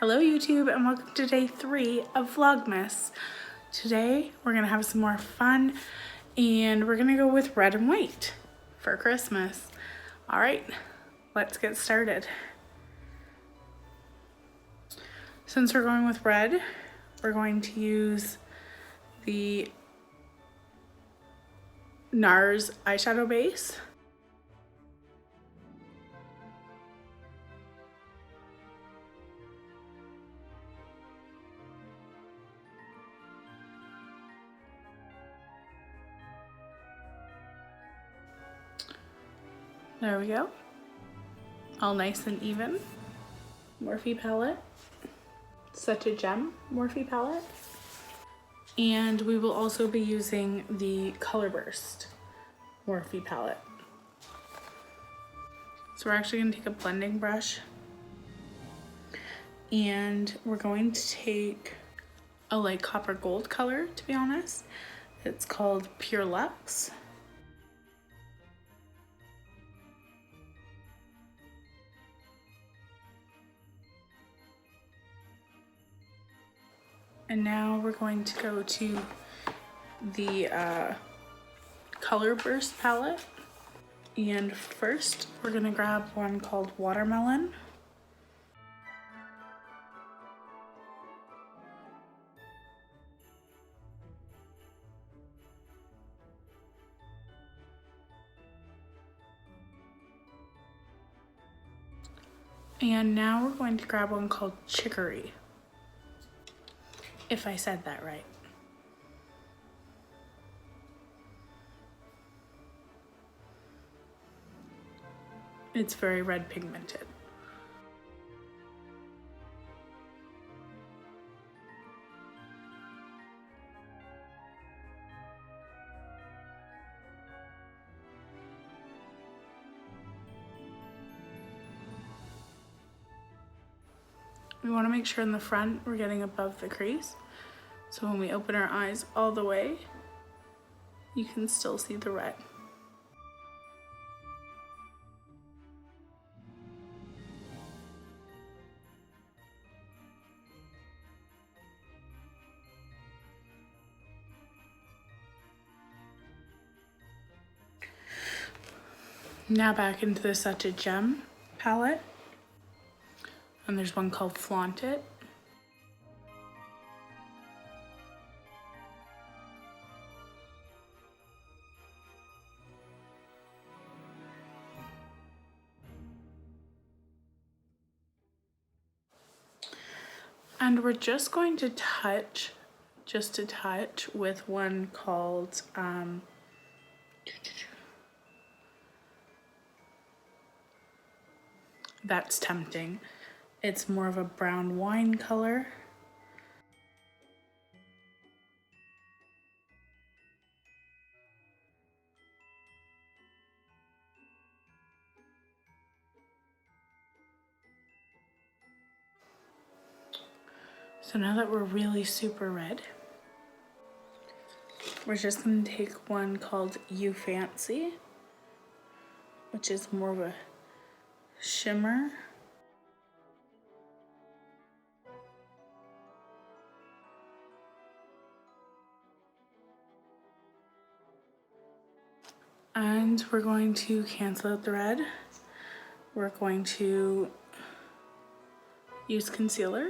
Hello YouTube and welcome to day 3 of Vlogmas. Today we're gonna have some more fun and we're gonna go with red and white for Christmas. All right, let's get started. Since we're going with red, we're going to use the NARS eyeshadow base. There we go. All nice and even. Morphe palette. Such a gem Morphe palette. And we will also be using the Color Burst Morphe palette. So we're actually going to take a blending brush and we're going to take a light copper gold color, to be honest. It's called Pure Luxe. And now we're going to go to the Color Burst palette. And first, we're gonna grab one called Watermelon. And now we're going to grab one called Chicory. If I said that right. It's very red pigmented. We want to make sure in the front we're getting above the crease. So when we open our eyes all the way, you can still see the red. Now back into the Such a Gem palette. And there's one called Flaunt It. And we're just going to touch, just a touch, with one called That's Tempting. It's more of a brown wine color. So now that we're really super red, we're just gonna take one called You Fancy, which is more of a shimmer. And we're going to cancel out the red. We're going to use concealer.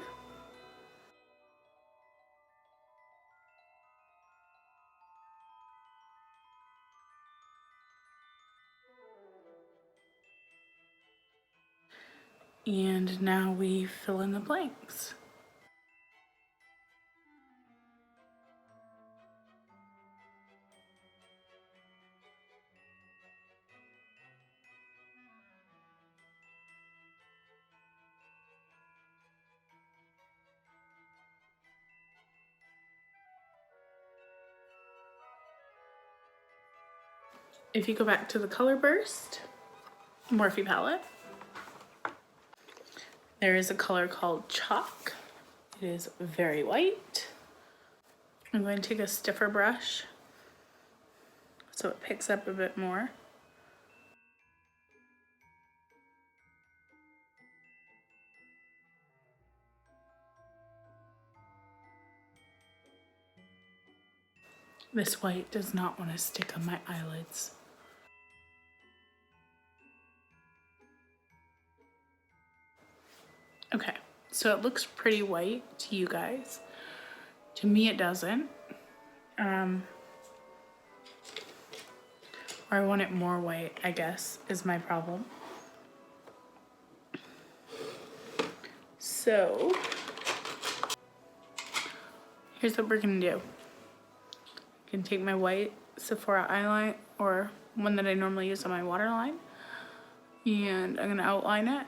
And now we fill in the blanks. If you go back to the Color Burst Morphe palette, there is a color called Chalk. It is very white. I'm going to take a stiffer brush so it picks up a bit more. This white does not want to stick on my eyelids. Okay, so it looks pretty white to you guys. To me, it doesn't. Or I want it more white, I guess, is my problem. So, here's what we're gonna do. I can take my white Sephora eyeliner, or one that I normally use on my waterline, and I'm gonna outline it.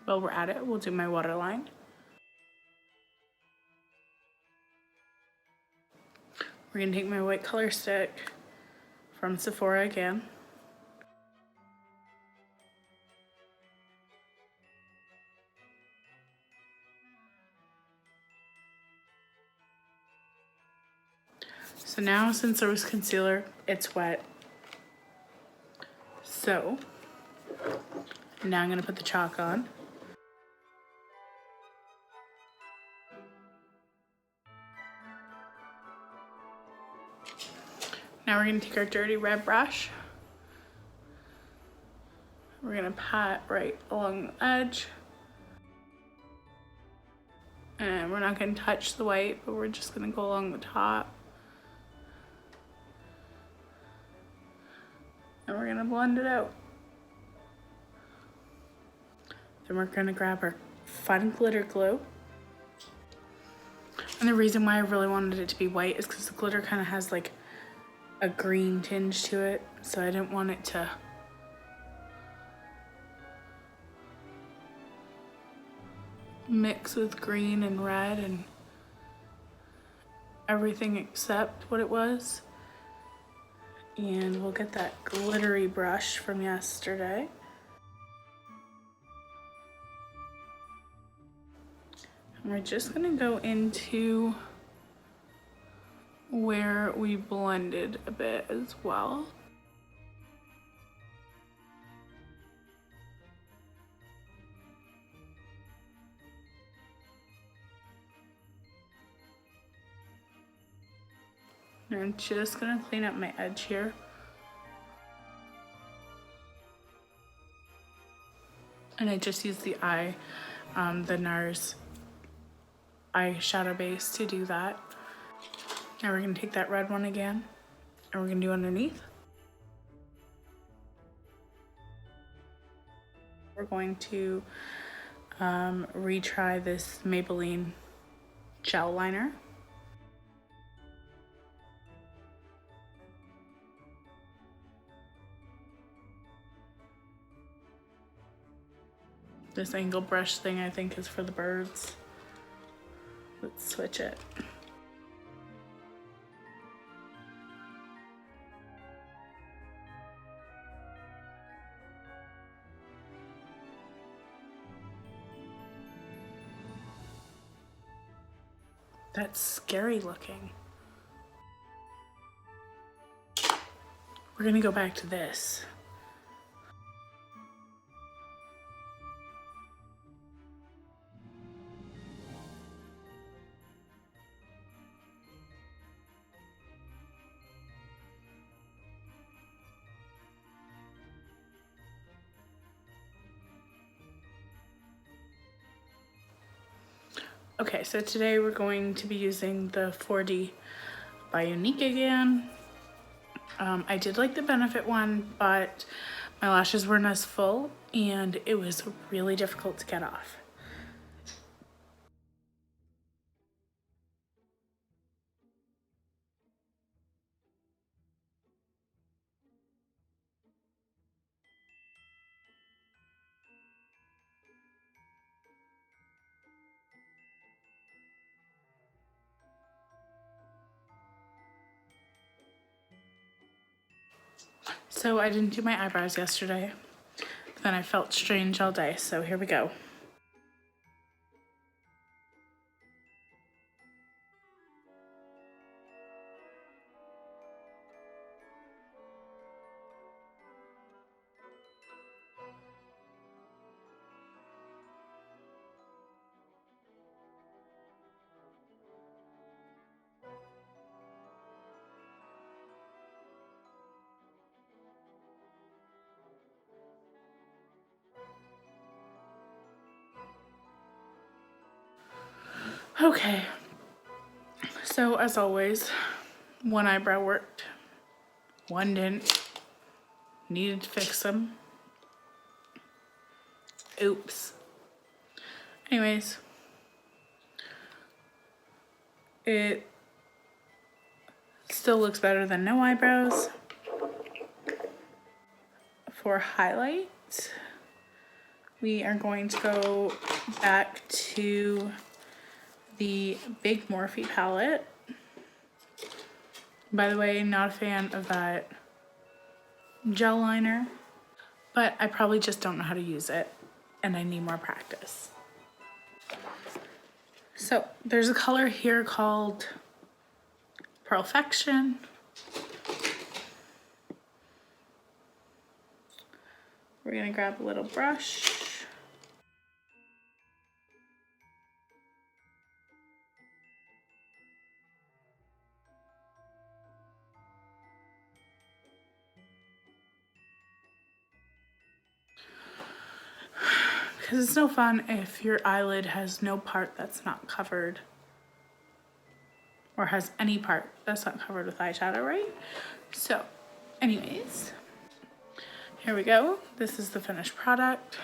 While we're at it, we'll do my waterline. We're gonna take my white color stick from Sephora again. So now, since there was concealer, it's wet. So now I'm gonna put the chalk on. Now we're gonna take our dirty red brush. We're gonna pat right along the edge. And we're not gonna touch the white, but we're just gonna go along the top. And we're gonna blend it out. Then we're gonna grab our fun glitter glue. And the reason why I really wanted it to be white is because the glitter kind of has like a green tinge to it, so I didn't want it to mix with green and red and everything except what it was. And we'll get that glittery brush from yesterday. And we're just gonna go into where we blended a bit as well. And I'm just gonna clean up my edge here. And I just used the NARS eyeshadow base to do that. Now we're gonna take that red one again, and we're gonna do underneath. We're going to retry this Maybelline gel liner. This angle brush thing I think is for the birds. Let's switch it. That's scary looking. We're gonna go back to this. Okay, so today we're going to be using the 4D by Unique again. I did like the Benefit one, but my lashes weren't as full and it was really difficult to get off. So I didn't do my eyebrows yesterday. Then I felt strange all day, so here we go. Okay, so as always, one eyebrow worked, one didn't. Needed to fix them. Oops. Anyways, it still looks better than no eyebrows. For highlight, we are going to go back to the Big Morphe palette. By the way, not a fan of that gel liner, but I probably just don't know how to use it and I need more practice. So there's a color here called Perfection. We're gonna grab a little brush. Because it's no fun if your eyelid has no part that's not covered, or has any part that's not covered with eyeshadow, right? So anyways, here we go. This is the finished product.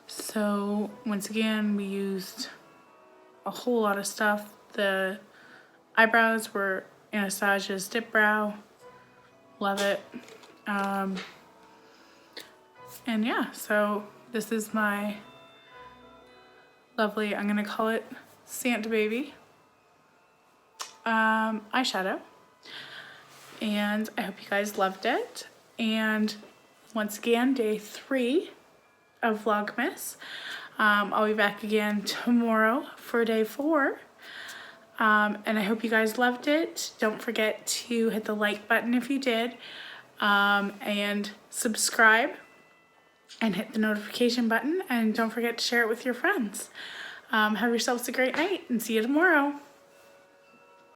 So once again, we used a whole lot of stuff. The eyebrows were Anastasia's Dip Brow. Love it. And yeah, so this is my lovely, I'm gonna call it Santa Baby eyeshadow. And I hope you guys loved it. And once again, day 3 of Vlogmas. I'll be back again tomorrow for day 4. And I hope you guys loved it. Don't forget to hit the like button if you did, and subscribe and hit the notification button, and don't forget to share it with your friends. Have yourselves a great night and see you tomorrow.